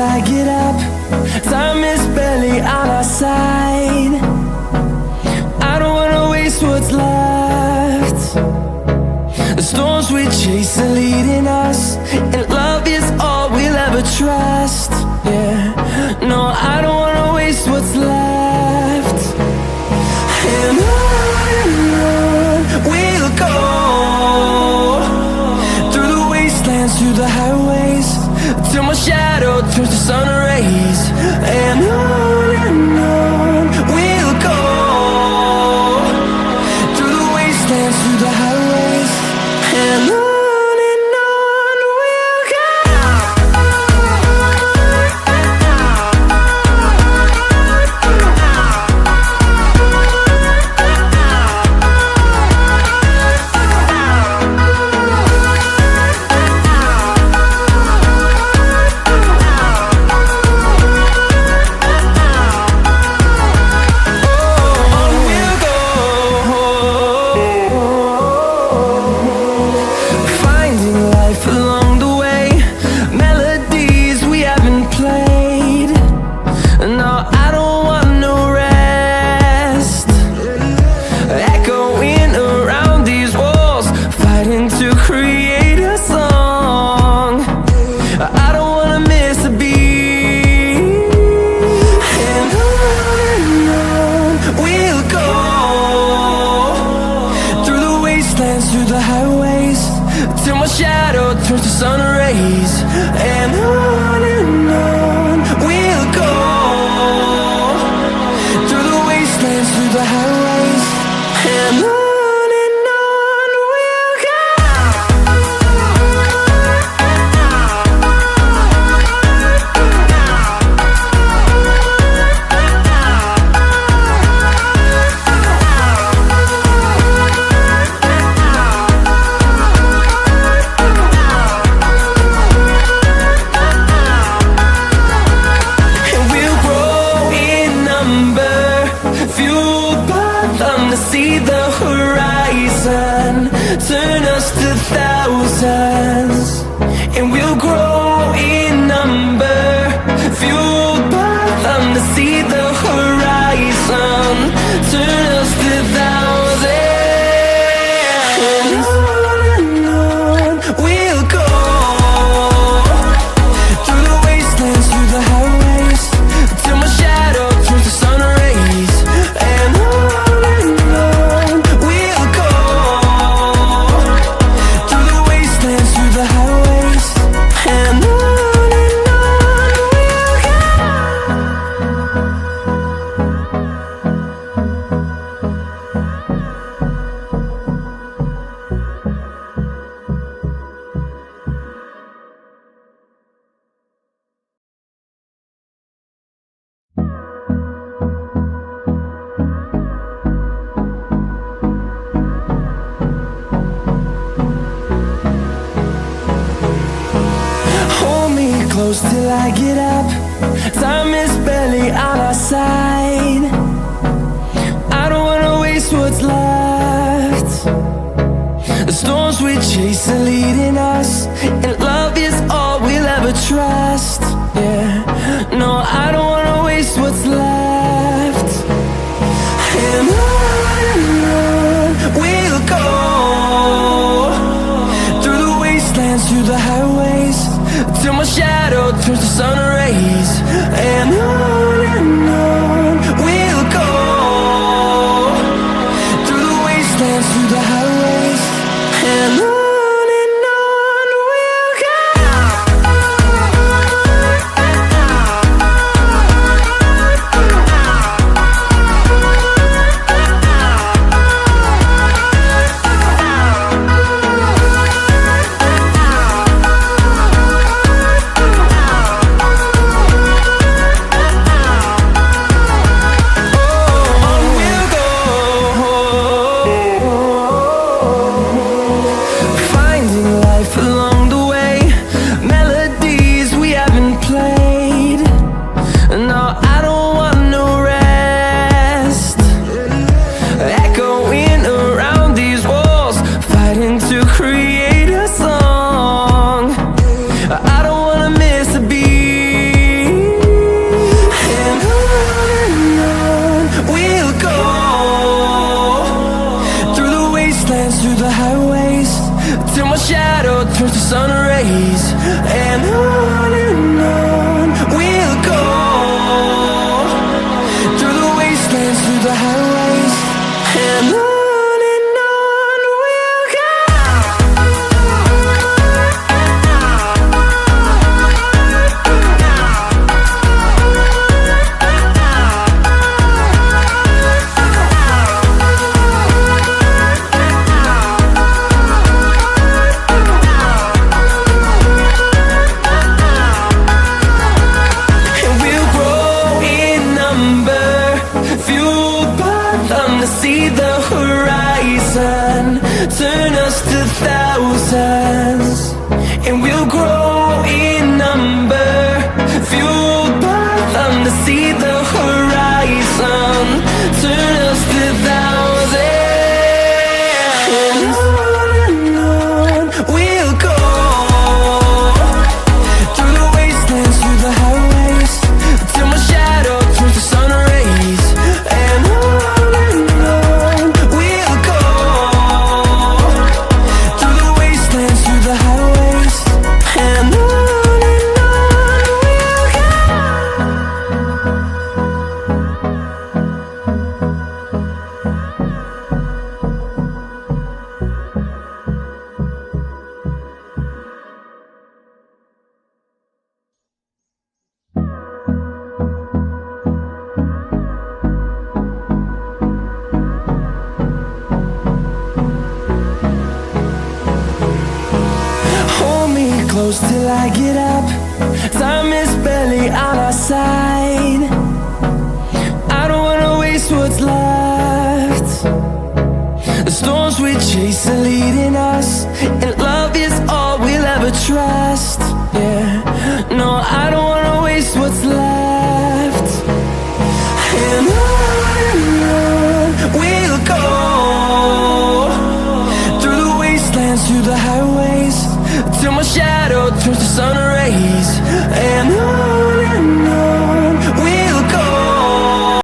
I get up. Time is barely on our side. I don't wanna waste what's left. The storms we chase are leading us, and love is all we'll ever trust. Yeah, no, I don't wanna waste what's left. And on we'll go, through the wastelands, through the highways, till my shadow turns to sun rays. And on we'll go, through the wastelands, through the highways, and on we'll go. Through the highways, till my shadow turns to sun rays. And on we'll go, through the wastelands, through the highways, and on we'll go. See the horizon turn us to thousands, and we'll grow in number, fueled by them. To see the horizon turn us to thousands, and on we'll go, through the wastelands, through the highways, till my shadow turns to sun rays. And close till I get up. Time is barely on our side. I don't wanna waste what's left. The storms we chase are leading us, and love is all we'll ever trust. Yeah, no, I don't wanna waste what's left. And on we'll go, through the wastelands, through the highways, till my shadow turns to sun rays. And on see the horizon, turn us to thousands, and we'll grow in number, fueled by them to see the horizon, turn us to thousands. And on we'll go, through the wastelands, through the highways, till my shadow turns to sun rays. And on we'll go, through the wastelands, through the highways. And on we'll go. Hold me close till I get up. Time is barely on our side. I don't wanna waste what's left. The storms we chase are leading us, and love is all we'll ever trust. Yeah, no, I don't wanna waste what's left. And on we'll go, through the wastelands, through the highways, till my shadow turns to sun